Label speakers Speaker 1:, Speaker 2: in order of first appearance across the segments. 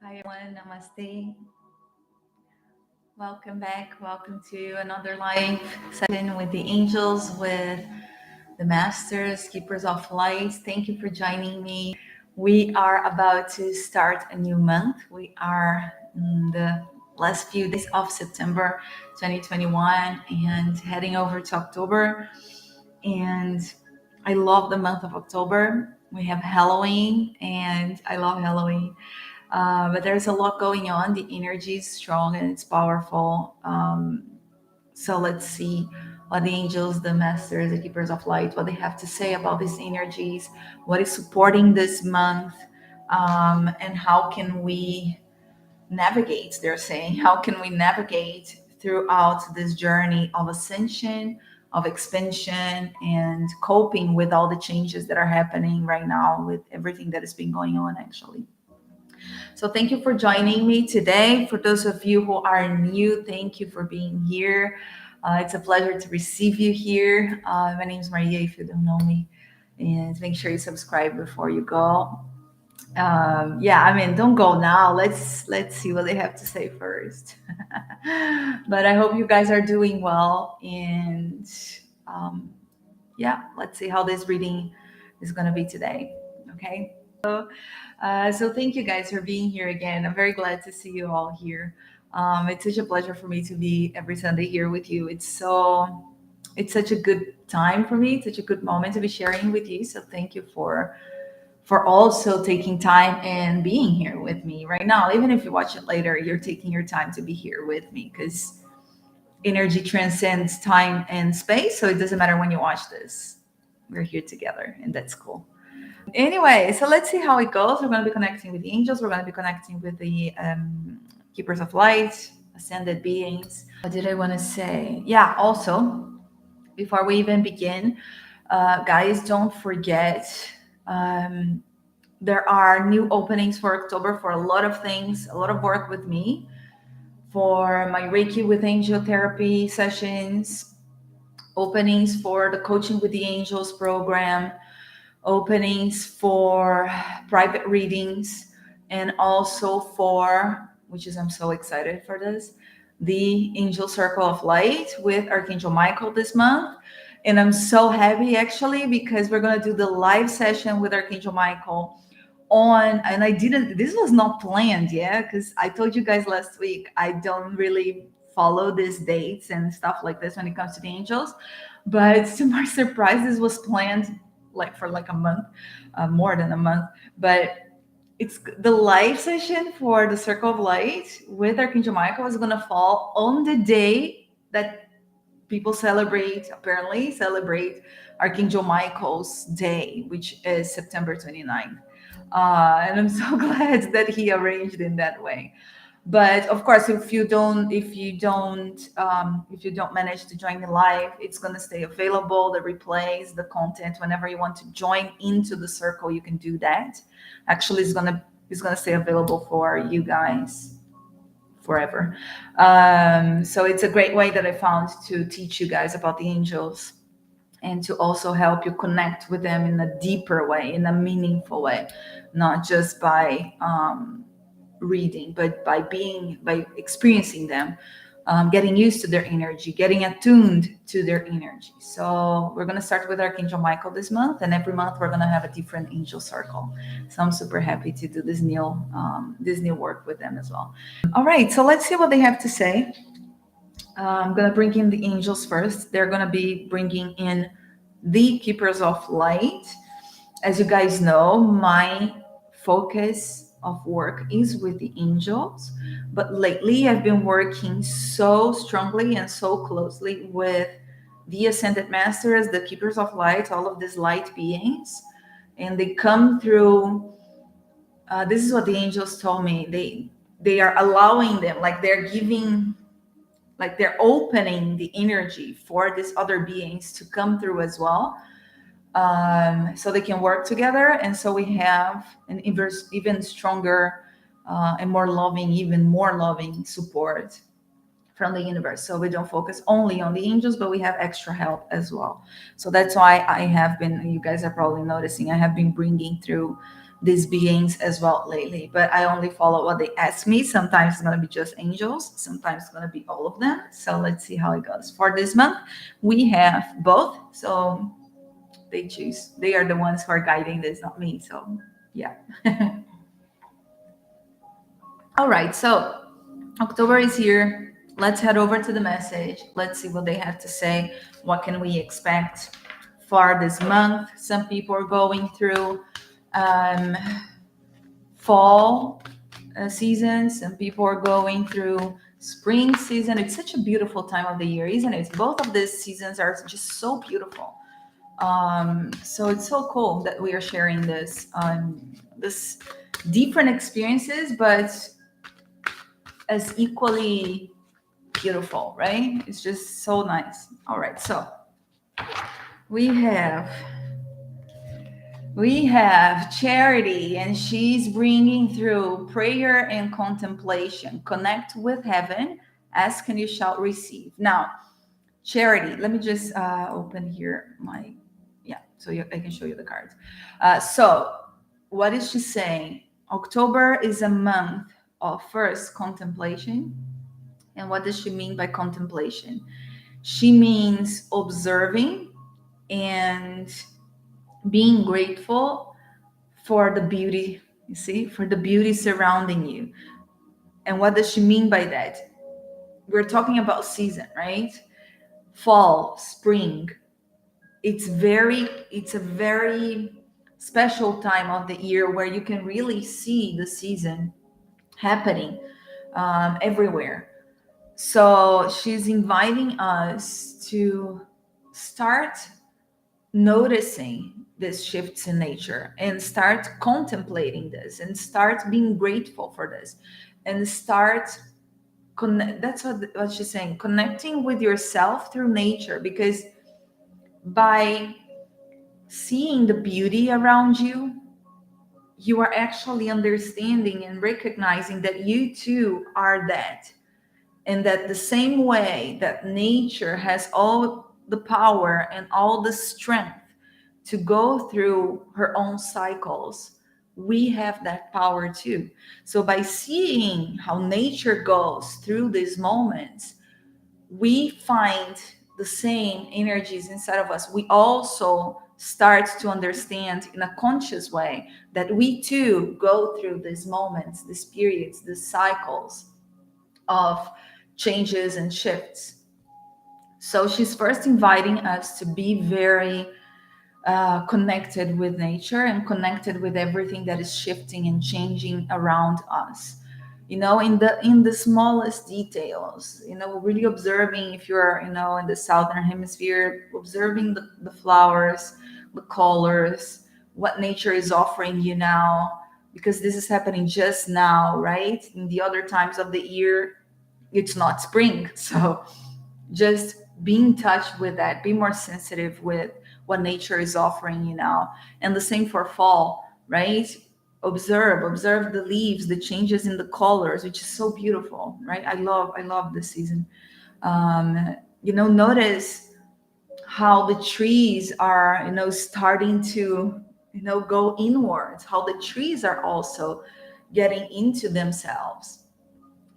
Speaker 1: Hi everyone, namaste. Welcome back. Welcome to another live session with the angels, with the masters, keepers of light. Thank you for joining me. We are about to start a new month. We are in the last few days of September 2021 and heading over to October. And I love the month of October. We have Halloween, and I love Halloween. But there's a lot going on. The energy is strong and it's powerful. So let's see what the angels, the masters, the keepers of light, what they have to say about these energies, what is supporting this month, and how can we navigate, they're saying, how can we navigate throughout this journey of ascension, of expansion, and coping with all the changes that are happening right now with everything that has been going on actually. So thank you for joining me today. For those of you who are new, thank you for being here. It's a pleasure to receive you here. My name is Maria, if you don't know me. And make sure you subscribe before you go. Yeah, I mean, don't go now. Let's see what they have to say first. But I hope you guys are doing well. And yeah, let's see how this reading is going to be today. Okay. So thank you guys for being here again. I'm very glad to see you all here. It's such a pleasure for me to be every Sunday here with you. It's such a good time for me, such a good moment to be sharing with you. So thank you for also taking time and being here with me right now. Even if you watch it later, you're taking your time to be here with me because energy transcends time and space. So it doesn't matter when you watch this. We're here together, and that's cool. Anyway, so let's see how it goes. We're going to be connecting with the angels. We're going to be connecting with the keepers of light, ascended beings. What did I want to say? Yeah, also, before we even begin, guys, don't forget um, there are new openings for October for a lot of things, a lot of work with me, for my Reiki with Angel therapy sessions, openings for the Coaching with the Angels program, openings for private readings, and also for, which is I'm so excited for this, the Angel Circle of Light with Archangel Michael this month. And I'm so happy actually because we're going to do the live session with Archangel Michael on, and I didn't, this was not planned, yeah, because I told you guys last week I don't really follow these dates and stuff like this when it comes to the angels. But to my surprise, this was planned like for like a month, more than a month. But it's the live session for the Circle of Light with Archangel Michael is going to fall on the day that people apparently celebrate Archangel Michael's day, which is September 29th. And I'm so glad that he arranged in that way. But of course, if you don't manage to join the live, it's going to stay available, the replays, the content. Whenever you want to join into the circle, you can do that. Actually, it's gonna stay available for you guys forever. So it's a great way that I found to teach you guys about the angels and to also help you connect with them in a deeper way, in a meaningful way, not just by reading, but by experiencing them, getting used to their energy, getting attuned to their energy. So we're going to start with Archangel Michael this month, and every month we're going to have a different angel circle. So I'm super happy to do this new work with them as well. All right, so let's see what they have to say. I'm going to bring in the angels first. They're going to be bringing in the keepers of light. As you guys know, my focus of work is with the angels, but lately I've been working so strongly and so closely with the ascended masters, the keepers of light, all of these light beings, and they come through. This is what the angels told me. They are allowing them, like they're giving, like they're opening the energy for these other beings to come through as well, so they can work together. And so we have an even stronger and more loving, even more loving support from the universe. So we don't focus only on the angels, but we have extra help as well. So that's why I have been, you guys are probably noticing, I have been bringing through these beings as well lately, but I only follow what they ask me. Sometimes it's going to be just angels, sometimes it's going to be all of them. So let's see how it goes. For this month, we have both. So they choose, they are the ones who are guiding this, not me. So yeah. All right, so October is here. Let's head over to the message. Let's see what they have to say. What can we expect for this month? Some people are going through um, fall season. Some people are going through spring season. It's such a beautiful time of the year, isn't it? Both of these seasons are just so beautiful. So it's so cool that we are sharing this different experiences, but as equally beautiful, right? It's just so nice. All right, so we have we have Charity, and she's bringing through prayer and contemplation. Connect with heaven, ask and you shall receive. Now, Charity, let me just open here my, yeah, so I can show you the cards. So what is she saying? October is a month of first contemplation. And what does she mean by contemplation? She means observing and being grateful for the beauty, you see, for the beauty surrounding you. And what does she mean by that? We're talking about season, right? Fall, spring. It's a very special time of the year where you can really see the season happening everywhere. So she's inviting us to start noticing these shifts in nature and start contemplating this and start being grateful for this and start connect. That's what she's saying, connecting with yourself through nature, because by seeing the beauty around you, you are actually understanding and recognizing that you too are that. And that the same way that nature has all the power and all the strength to go through her own cycles, we have that power too. So by seeing how nature goes through these moments, we find the same energies inside of us. We also start to understand in a conscious way that we too go through these moments, these periods, these cycles of changes and shifts. So she's first inviting us to be very connected with nature and connected with everything that is shifting and changing around us. You know, in the smallest details. You know, really observing, if you're, you know, in the southern hemisphere, observing the flowers, the colors, what nature is offering you now, because this is happening just now, right? In the other times of the year, it's not spring. So just be in touch with that, be more sensitive with what nature is offering you now. And the same for fall, right? Observe the leaves, the changes in the colors, which is so beautiful, right? I love this season. You know, notice how the trees are, you know, starting to, you know, go inwards, how the trees are also getting into themselves,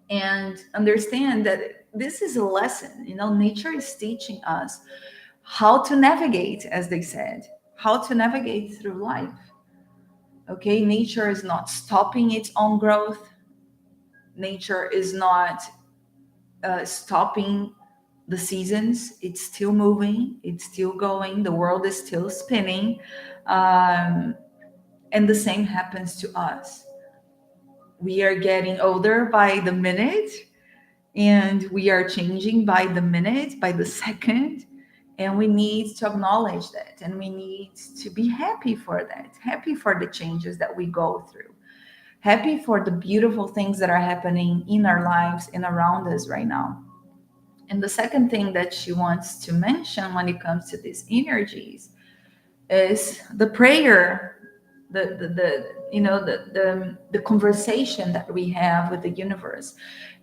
Speaker 1: and understand that this is a lesson. You know, nature is teaching us how to navigate, as they said, how to navigate through life. Okay, nature is not stopping its own growth. Nature is not stopping the seasons. It's still moving, it's still going, the world is still spinning. um, and the same happens to us. We are getting older by the minute, and we are changing by the minute, by the second. And we need to acknowledge that, and we need to be happy for that, happy for the changes that we go through, happy for the beautiful things that are happening in our lives and around us right now. And the second thing that she wants to mention when it comes to these energies is the prayer. the conversation that we have with the universe,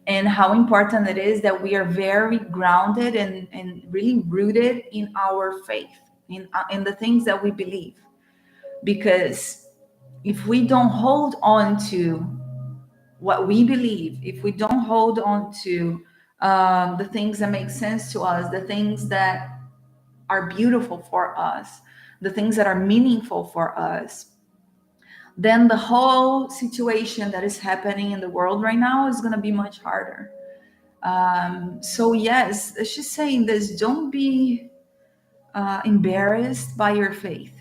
Speaker 1: and how important it is that we are very grounded and really rooted in our faith, in the things that we believe. Because if we don't hold on to what we believe, if we don't hold on to the things that make sense to us, the things that are beautiful for us, the things that are meaningful for us, then the whole situation that is happening in the world right now is going to be much harder. So, yes, she's saying this: don't be embarrassed by your faith.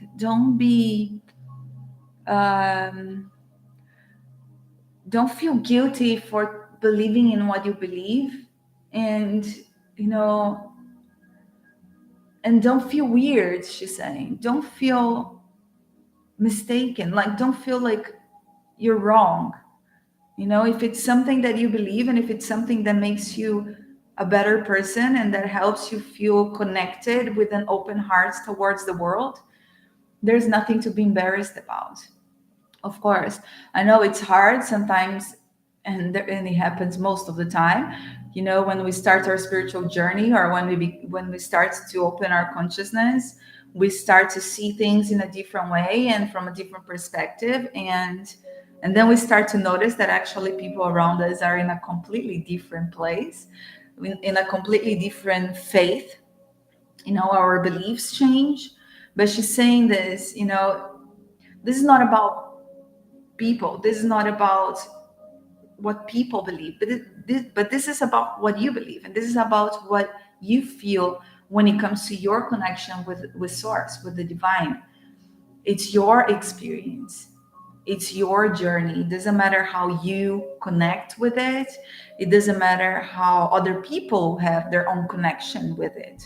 Speaker 1: Um, don't feel guilty for believing in what you believe, and you know, and don't feel weird. She's saying, don't feel mistaken. Like, don't feel like you're wrong. If it's something that you believe, and if it's something that makes you a better person and that helps you feel connected with an open heart towards the world, there's nothing to be embarrassed about. Of course, I know it's hard sometimes, and it happens most of the time. When we start our spiritual journey, or when we start to open our consciousness, we start to see things in a different way and from a different perspective, and then we start to notice that actually people around us are in a completely different place, in a completely different faith. Our beliefs change. But she's saying this, this is not about people. This is not about what people believe, but this is about what you believe, and this is about what you feel when it comes to your connection with source, with the divine. It's your experience. It's your journey. It doesn't matter how you connect with it. It doesn't matter how other people have their own connection with it.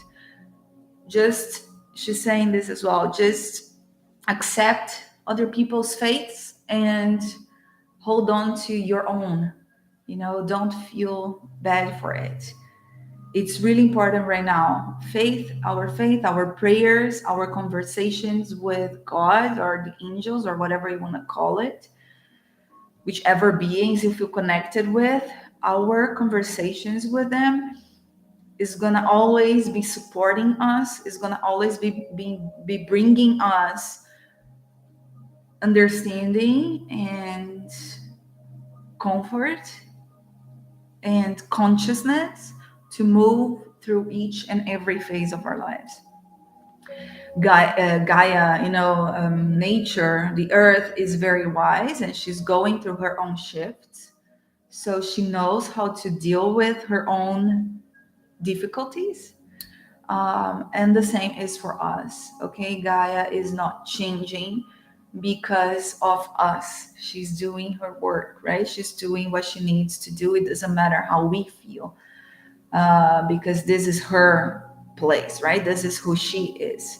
Speaker 1: Just, she's saying this as well, just accept other people's faiths and hold on to your own. Don't feel bad for it. It's really important right now. Faith, our prayers, our conversations with God or the angels or whatever you want to call it, whichever beings you feel connected with, our conversations with them is going to always be supporting us, is going to always be bringing us understanding and comfort and consciousness to move through each and every phase of our lives. Gaia, nature, the earth is very wise, and she's going through her own shifts. So she knows how to deal with her own difficulties. And the same is for us. Okay, Gaia is not changing because of us. She's doing her work, right? She's doing what she needs to do. It doesn't matter how we feel, because this is her place, right? This is who she is,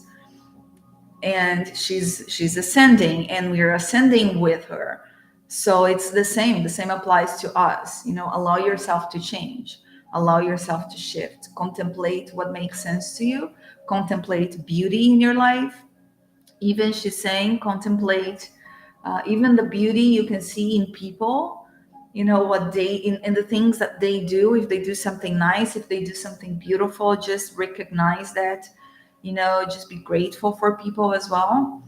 Speaker 1: and she's ascending, and we're ascending with her. So it's the same applies to us. Allow yourself to change, allow yourself to shift, contemplate what makes sense to you, contemplate beauty in your life. Even she's saying, contemplate even the beauty you can see in people. What they in the things that they do. If they do something nice, if they do something beautiful, just recognize that. Just be grateful for people as well,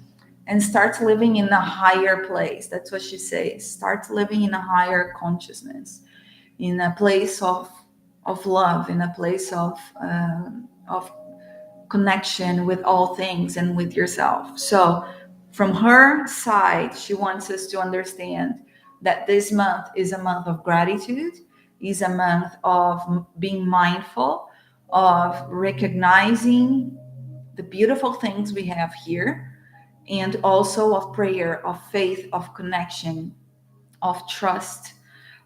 Speaker 1: and start living in a higher place. That's what she says. Start living in a higher consciousness, in a place of love, in a place of connection with all things and with yourself. So from her side, she wants us to understand that this month is a month of gratitude, is a month of being mindful, of recognizing the beautiful things we have here, and also of prayer, of faith, of connection, of trust,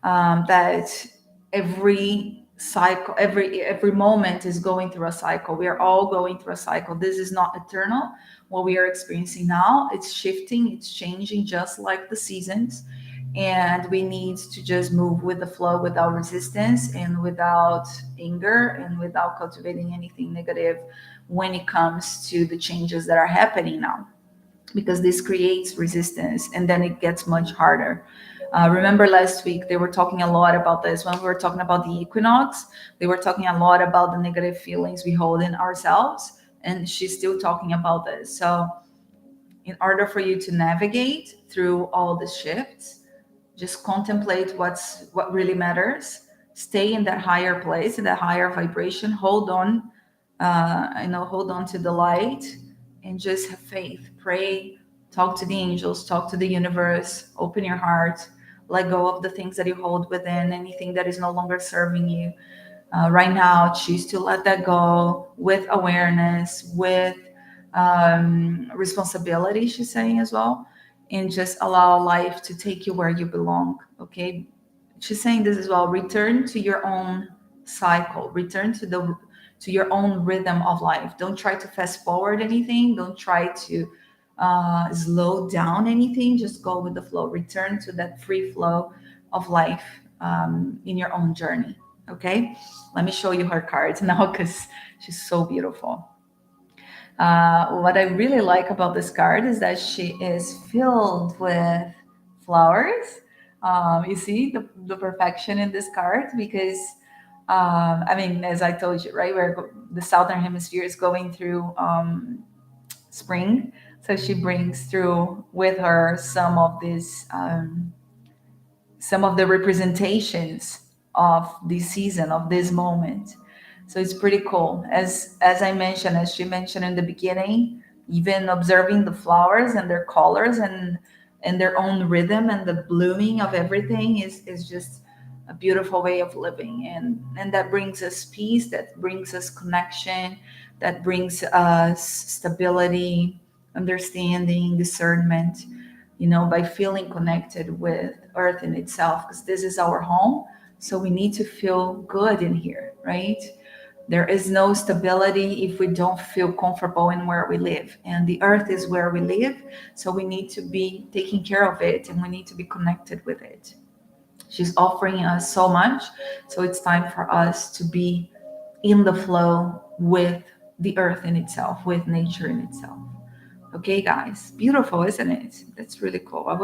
Speaker 1: that every cycle, every moment is going through a cycle. We are all going through a cycle. This is not eternal. What we are experiencing now, it's shifting, it's changing, just like the seasons. And we need to just move with the flow, without resistance and without anger and without cultivating anything negative when it comes to the changes that are happening now. because this creates resistance and then it gets much harder. Remember last week they were talking a lot about this when we were talking about the equinox. They were talking a lot about the negative feelings we hold in ourselves, and she's still talking about this. So in order for you to navigate through all the shifts, just contemplate what really matters. Stay in that higher place, in that higher vibration. Hold on, hold on to the light, and just have faith. Pray, talk to the angels, talk to the universe. Open your heart. Let go of the things that you hold within, anything that is no longer serving you. Right now, choose to let that go with awareness, with responsibility, she's saying as well, and just allow life to take you where you belong. Okay. She's saying this as well. Return to your own cycle, return to your own rhythm of life. Don't try to fast forward anything. Don't try to slow down anything. Just go with the flow. Return to that free flow of life in your own journey. Okay, let me show you her cards now because she's so beautiful. What I really like about this card is that she is filled with flowers. You see the perfection in this card because, I mean, as I told you, right, the southern hemisphere is going through spring, so she brings through with her some of the representations of this season, of this moment. So it's pretty cool. As I mentioned, as she mentioned in the beginning, even observing the flowers and their colors and their own rhythm and the blooming of everything is just a beautiful way of living. And that brings us peace, that brings us connection, that brings us stability, understanding, discernment, by feeling connected with earth in itself, because this is our home. So we need to feel good in here, right? There is no stability if we don't feel comfortable in where we live. And the earth is where we live. So we need to be taking care of it and we need to be connected with it. She's offering us so much. So it's time for us to be in the flow with the earth in itself, with nature in itself. Okay, guys, beautiful, isn't it? That's really cool. I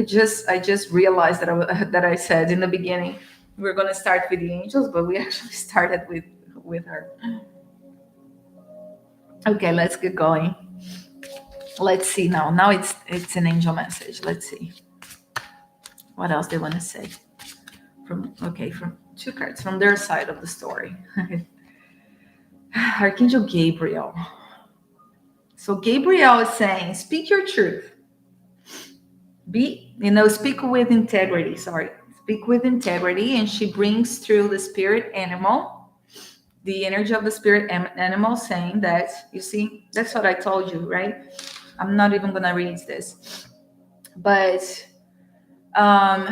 Speaker 1: just realized that I said in the beginning we're gonna start with the angels, but we actually started with her. Okay, let's get going. Let's see now. Now it's an angel message. Let's see what else they want to say from two cards from their side of the story. Archangel Gabriel. So Gabriel is saying, speak your truth. Speak with integrity. Sorry, speak with integrity. And she brings through the spirit animal, the energy of the spirit animal, saying that, you see, that's what I told you, right? I'm not even gonna read this, but um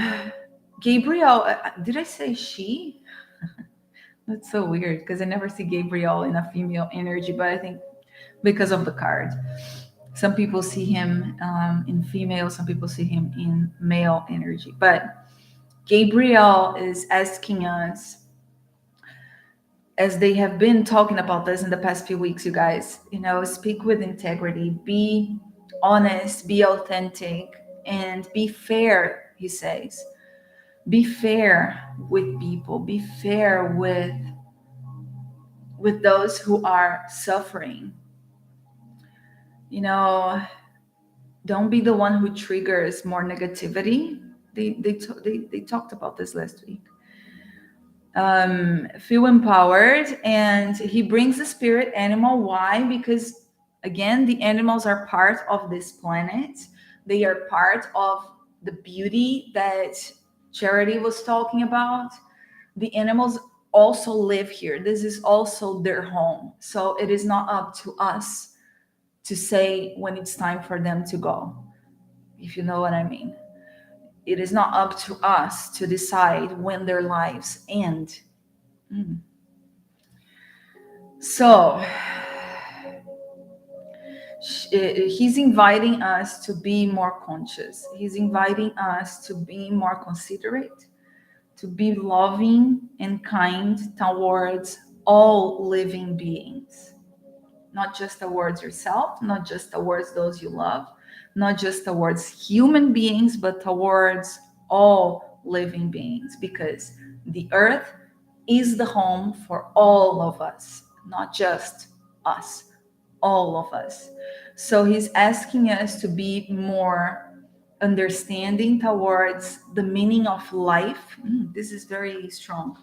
Speaker 1: Gabriel, did I say she? That's so weird because I never see Gabriel in a female energy, but I think because of the card. Some people see him in female, some people see him in male energy. But Gabriel is asking us, as they have been talking about this in the past few weeks, you guys, speak with integrity, be honest, be authentic, and be fair, he says. Be fair with people, be fair with those who are suffering. Don't be the one who triggers more negativity. They talked about this last week. Feel empowered, and he brings the spirit animal. Why? Because again, the animals are part of this planet. They are part of the beauty that Charity was talking about. The animals also live here. This is also their home. So it is not up to us to say when it's time for them to go, if you know what I mean. It is not up to us to decide when their lives end. So he's inviting us to be more conscious. He's inviting us to be more considerate, to be loving and kind towards all living beings. not just towards yourself, not just towards those you love, not just towards human beings, but towards all living beings, because the earth is the home for all of us, not just us, all of us. So he's asking us to be more understanding towards the meaning of life. This is very strong.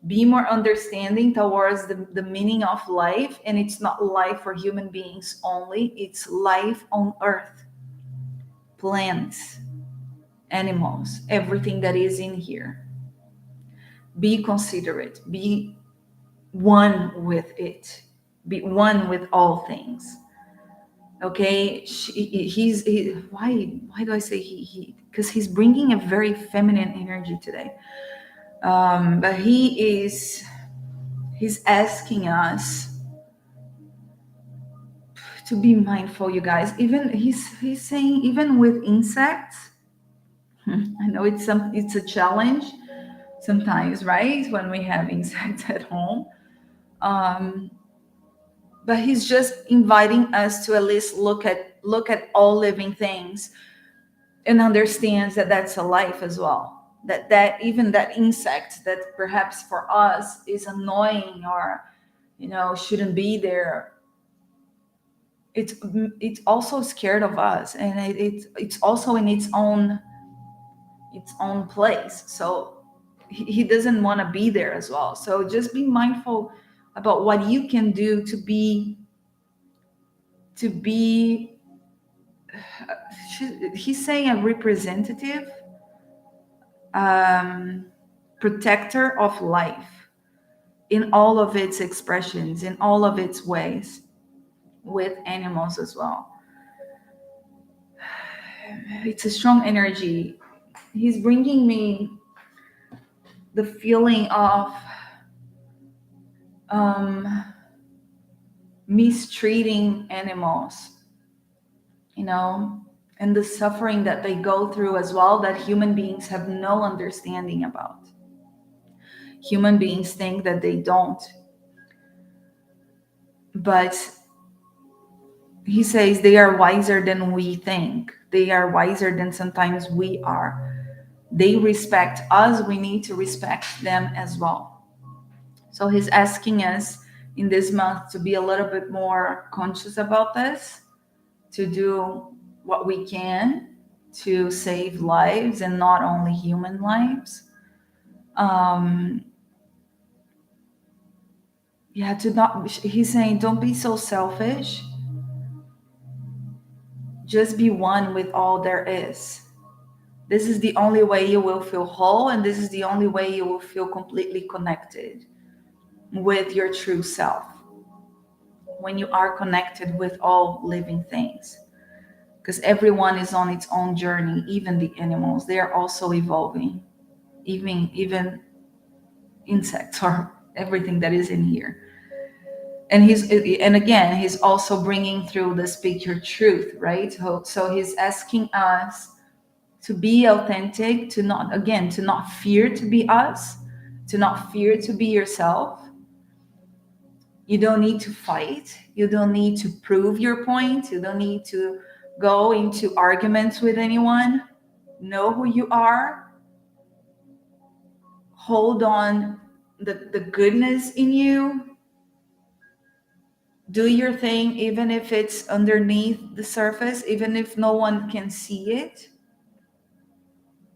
Speaker 1: Be more understanding towards the meaning of life. And it's not life for human beings only, it's life on earth, plants, animals, everything that is in here. Be considerate, be one with it, be one with all things. Okay, why do I say he? Because he's bringing a very feminine energy today. But he's asking us to be mindful, you guys. Even he's saying, even with insects. I know it's a challenge sometimes, right? When we have insects at home. Um, but he's just inviting us to at least look at all living things, and understands that that's a life as well, that even that insect that perhaps for us is annoying, or shouldn't be there, it's it's also scared of us, and it's also in its own place. So he doesn't want to be there as well. So just be mindful about what you can do to be he's saying a representative, um, protector of life in all of its expressions, in all of its ways, with animals as well. It's a strong energy. He's bringing me the feeling of um, mistreating animals, you know, and the suffering that they go through as well, that human beings have no understanding about. Human beings think that they don't. But he says they are wiser than we think. They are wiser than sometimes we are. They respect us, we need to respect them as well. So he's asking us in this month to be a little bit more conscious about this, to do what we can to save lives, and not only human lives. Um, yeah, to not, he's saying, don't be so selfish. Just be one with all there is. This is the only way you will feel whole, and this is the only way you will feel completely connected with your true self, when you are connected with all living things. Because everyone is on its own journey, even the animals, they are also evolving, even insects, or everything that is in here. And again, he's also bringing through the speak your truth, right? So he's asking us to be authentic, to not fear to be us, to not fear to be yourself. You don't need to fight, you don't need to prove your point, you don't need to go into arguments with anyone. Know who you are, hold on the goodness in you, do your thing, even if it's underneath the surface, even if no one can see it,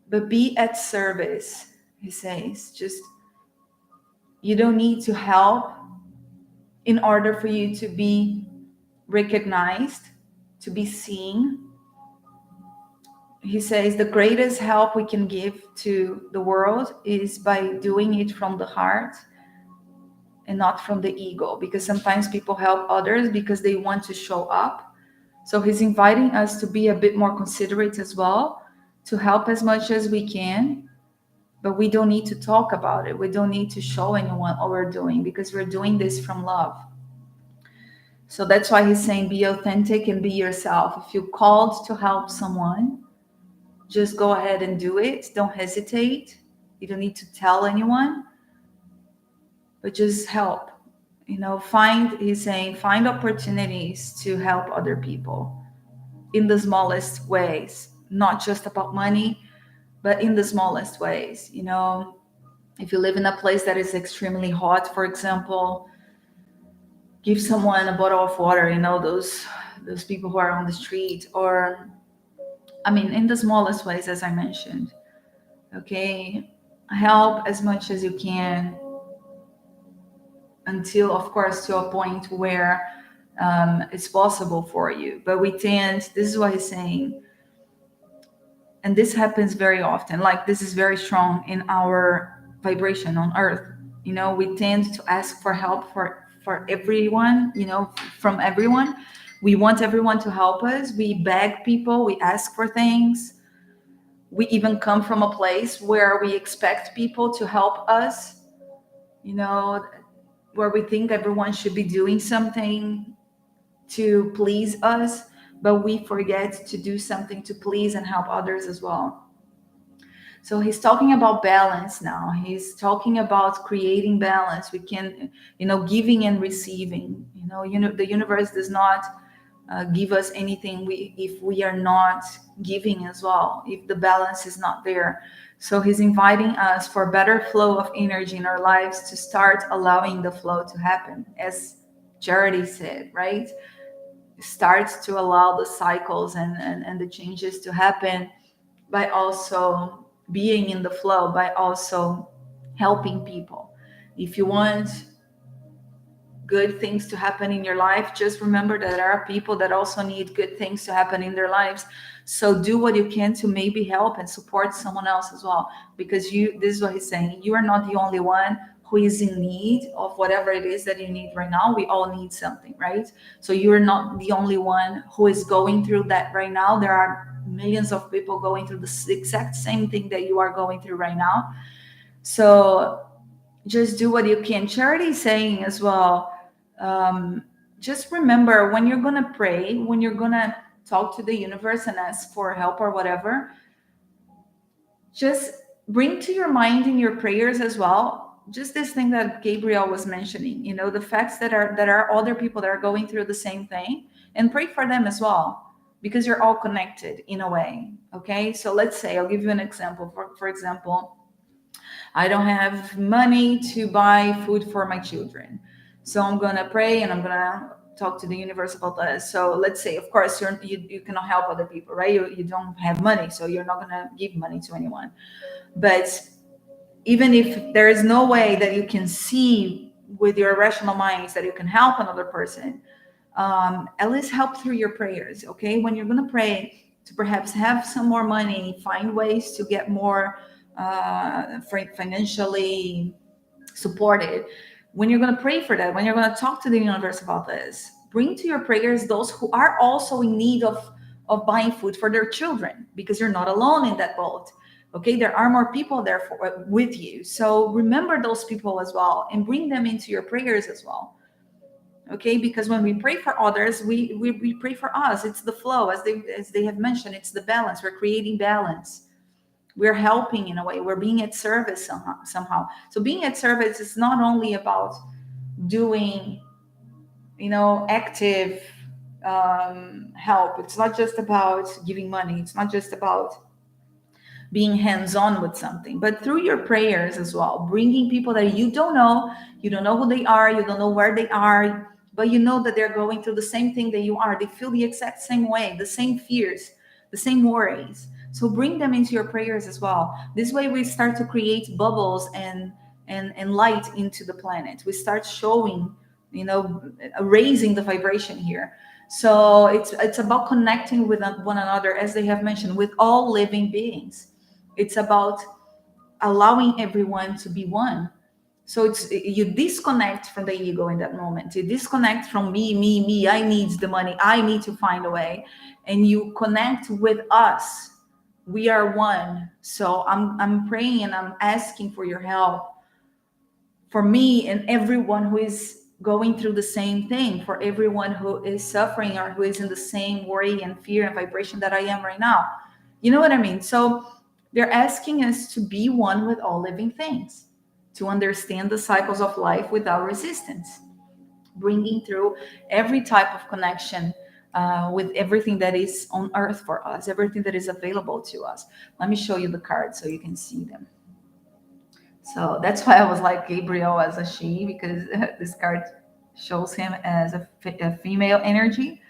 Speaker 1: but be at service. He says, just, you don't need to help in order for you to be recognized, to be seen. He says the greatest help we can give to the world is by doing it from the heart and not from the ego, because sometimes people help others because they want to show up. So he's inviting us to be a bit more considerate as well, to help as much as we can, but we don't need to talk about it. We don't need to show anyone what we're doing, because we're doing this from love. So that's why he's saying be authentic and be yourself. If you're called to help someone, just go ahead and do it. Don't hesitate. You don't need to tell anyone, but just help. he's saying, find opportunities to help other people in the smallest ways, not just about money, but in the smallest ways. If you live in a place that is extremely hot, for example, give someone a bottle of water, those people who are on the street, or I mean, in the smallest ways, as I mentioned. Okay, help as much as you can, until, of course, to a point where it's possible for you. But this is what he's saying, and this happens very often. Like, this is very strong in our vibration on Earth. We tend to ask for help for everyone, from everyone. We want everyone to help us. We beg people. We ask for things. We even come from a place where we expect people to help us. You know, where we think everyone should be doing something to please us, but we forget to do something to please and help others as well. So he's talking about balance now. He's talking about creating balance. We can, giving and receiving. The universe does not give us anything if we are not giving as well, if the balance is not there. So he's inviting us for better flow of energy in our lives, to start allowing the flow to happen, as Charity said, right? Start to allow the cycles and the changes to happen, by also being in the flow, by also helping people. If you want good things to happen in your life, just remember that there are people that also need good things to happen in their lives. So do what you can to maybe help and support someone else as well, because this is what he's saying, you are not the only one who is in need of whatever it is that you need right now. We all need something, right? So you're not the only one who is going through that right now. There are millions of people going through the exact same thing that you are going through right now. So just do what you can. Charity is saying as well, just remember, when you're going to pray, when you're going to talk to the universe and ask for help or whatever, just bring to your mind in your prayers as well, just this thing that Gabriel was mentioning, the facts that are other people that are going through the same thing, and pray for them as well, because you're all connected in a way. Okay, so let's say, I'll give you an example. For example, I don't have money to buy food for my children. So I'm going to pray and I'm going to talk to the universe about this. So let's say, of course, you cannot help other people, right? You don't have money, so you're not going to give money to anyone. But even if there is no way that you can see with your rational minds that you can help another person, at least help through your prayers, okay? When you're going to pray to perhaps have some more money, find ways to get more financially supported. When you're going to pray for that, when you're going to talk to the universe about this, bring to your prayers those who are also in need of buying food for their children, because you're not alone in that boat. Okay, there are more people there with you. So remember those people as well, and bring them into your prayers as well. Okay, because when we pray for others, we pray for us. It's the flow, as they have mentioned. It's the balance. We're creating balance. We're helping in a way. We're being at service somehow. So being at service is not only about doing, active help. It's not just about giving money. It's not just about being hands-on with something, but through your prayers as well, bringing people that you don't know who they are, you don't know where they are, but you know that they're going through the same thing that you are. They feel the exact same way, the same fears, the same worries. So bring them into your prayers as well. This way we start to create bubbles and light into the planet. We start showing, raising the vibration here. So it's about connecting with one another, as they have mentioned, with all living beings. It's about allowing everyone to be one. So you disconnect from the ego in that moment. You disconnect from me. I need the money. I need to find a way, and you connect with us. We are one. So I'm praying and I'm asking for your help, for me and everyone who is going through the same thing, for everyone who is suffering or who is in the same worry and fear and vibration that I am right now. You know what I mean? So they're asking us to be one with all living things, to understand the cycles of life without resistance. bringing through every type of connection with everything that is on earth for us, everything that is available to us. Let me show you the cards so you can see them. So that's why I was like Gabriel as a she, because this card shows him as a female energy.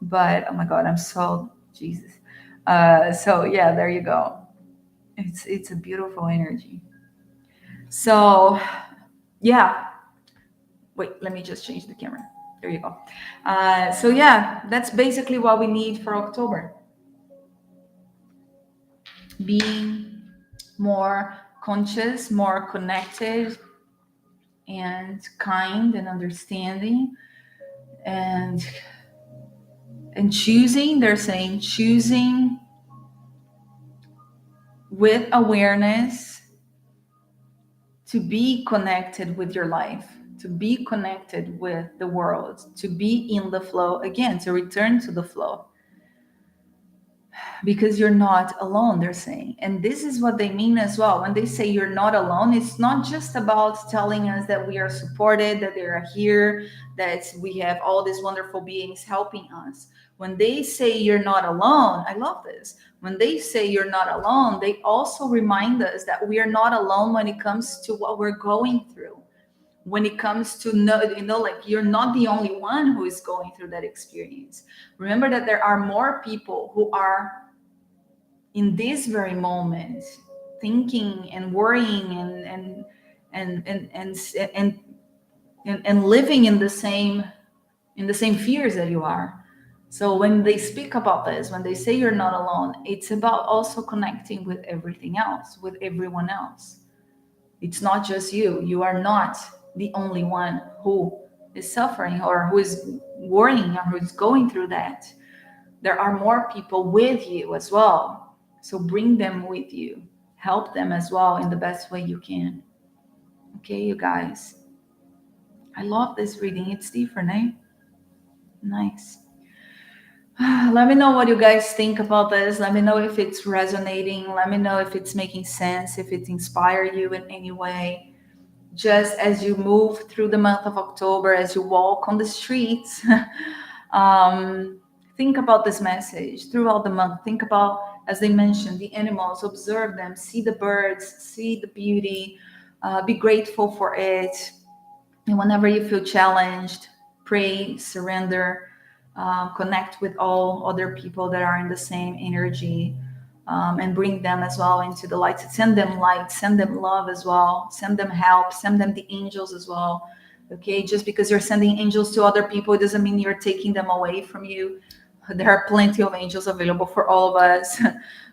Speaker 1: But oh my God, I'm so Jesus. So yeah, there you go. It's a beautiful energy. So yeah, wait, let me just change the camera. There you go. So yeah, that's basically what we need for October. Being more conscious, more connected, and kind and understanding, and choosing. They're saying choosing with awareness to be connected with your life, to be connected with the world, to be in the flow again, to return to the flow, because you're not alone, they're saying. And this is what they mean as well. When they say you're not alone, it's not just about telling us that we are supported, that they are here, that we have all these wonderful beings helping us. When they say you're not alone, I love this. When they say you're not alone, they also remind us that we are not alone when it comes to what we're going through. When it comes to like you're not the only one who is going through that experience. Remember that there are more people who are in this very moment thinking and worrying and living in the same fears that you are. So when they speak about this, when they say you're not alone, it's about also connecting with everything else, with everyone else. It's not just you. You are not the only one who is suffering or who is worrying or who is going through that. There are more people with you as well. So bring them with you. Help them as well in the best way you can. Okay, you guys. I love this reading. It's different, eh? Nice. Let me know what you guys think about this. Let me know if it's resonating. Let me know if it's making sense, if it inspired you in any way. Just as you move through the month of October, as you walk on the streets, think about this message throughout the month. Think about, as they mentioned, the animals, observe them, see the birds, see the beauty, be grateful for it. And whenever you feel challenged, pray, surrender, connect with all other people that are in the same energy, and bring them as well into the light. Send them light, send them love as well, send them help, send them the angels as well. Okay, just because you're sending angels to other people, it doesn't mean you're taking them away from you. There are plenty of angels available for all of us.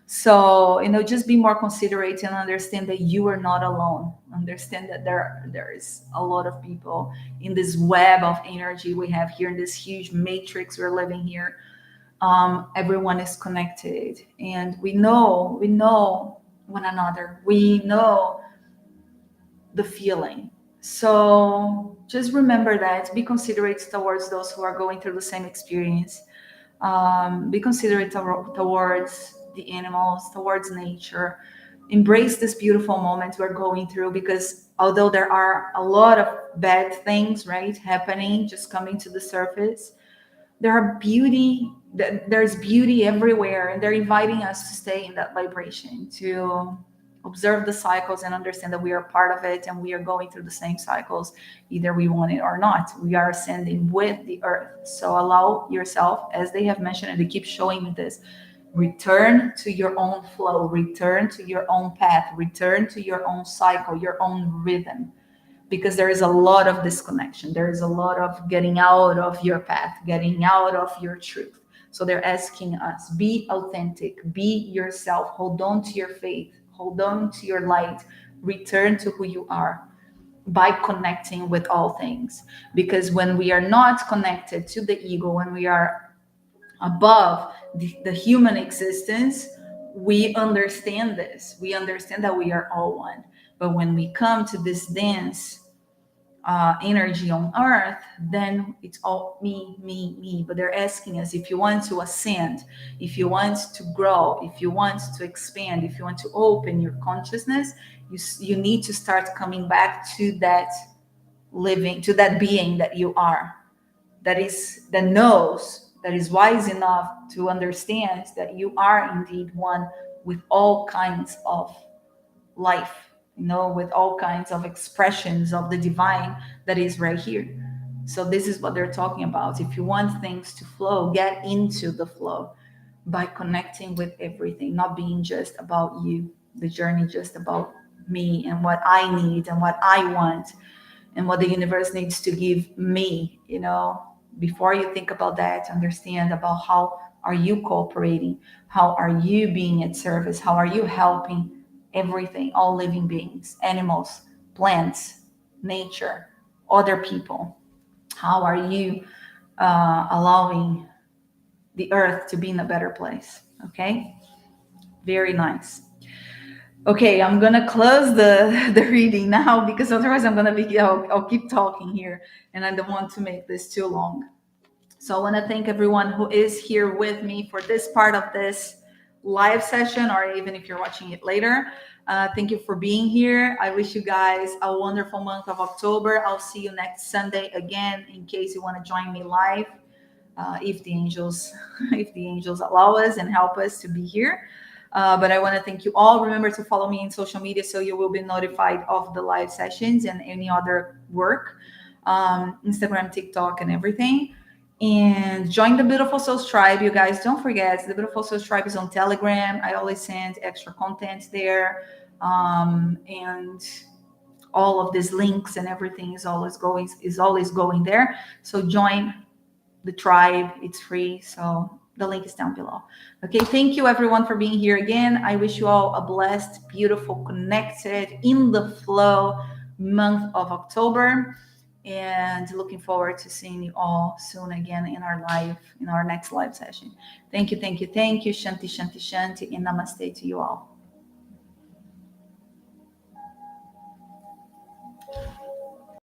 Speaker 1: So, just be more considerate and understand that you are not alone. Understand that there is a lot of people in this web of energy we have here, in this huge matrix we're living here. Everyone is connected, and we know one another. We know the feeling. So just remember that. Be considerate towards those who are going through the same experience. Be considerate towards the animals, towards nature. Embrace this beautiful moment we're going through, because although there are a lot of bad things, right, happening, just coming to the surface, there's beauty everywhere, and they're inviting us to stay in that vibration, to observe the cycles and understand that we are part of it, and we are going through the same cycles, either we want it or not. We are ascending with the earth. So allow yourself, as they have mentioned, and they keep showing me this, return to your own flow, return to your own path, return to your own cycle, your own rhythm, because there is a lot of disconnection. There is a lot of getting out of your path, getting out of your truth. So they're asking us, be authentic, be yourself, hold on to your faith, hold on to your light, return to who you are by connecting with all things. Because when we are not connected to the ego, when we are above the human existence, we understand this. We understand that we are all one. But when we come to this dance energy on earth, then it's all me, me, me. But they're asking us, if you want to ascend, if you want to grow, if you want to expand, if you want to open your consciousness, you need to start coming back to that living, to that being that you are. that knows, that is wise enough to understand that you are indeed one with all kinds of life, with all kinds of expressions of the divine that is right here. So this is what they're talking about. If you want things to flow, get into the flow by connecting with everything, not being just about you, the journey just about me and what I need and what I want and what the universe needs to give me. Before you think about that, understand about how are you cooperating, how are you being at service, how are you helping everything, all living beings, animals, plants, nature, other people. How are you allowing the earth to be in a better place? Okay, very nice. Okay, I'm gonna close the the reading now because otherwise I'll keep talking here, and I don't want to make this too long. So I want to thank everyone who is here with me for this part of this live session, or even if you're watching it later. Thank you for being here. I wish you guys a wonderful month of October. I'll see you next Sunday again in case you want to join me live, if the angels if the angels allow us and help us to be here. But I want to thank you all. Remember to follow me in social media so you will be notified of the live sessions and any other work, Instagram, TikTok, and everything. And join the Beautiful Souls Tribe, you guys. Don't forget, the Beautiful Souls Tribe is on Telegram. I always send extra content there, and all of these links and everything is always going there. So join the tribe. It's free. So the link is down below. Okay. Thank you everyone for being here again. I wish you all a blessed, beautiful, connected, in the flow month of October. And looking forward to seeing you all soon again in our next live session. Thank you, thank you, thank you. Shanti, Shanti, Shanti, and namaste to you all.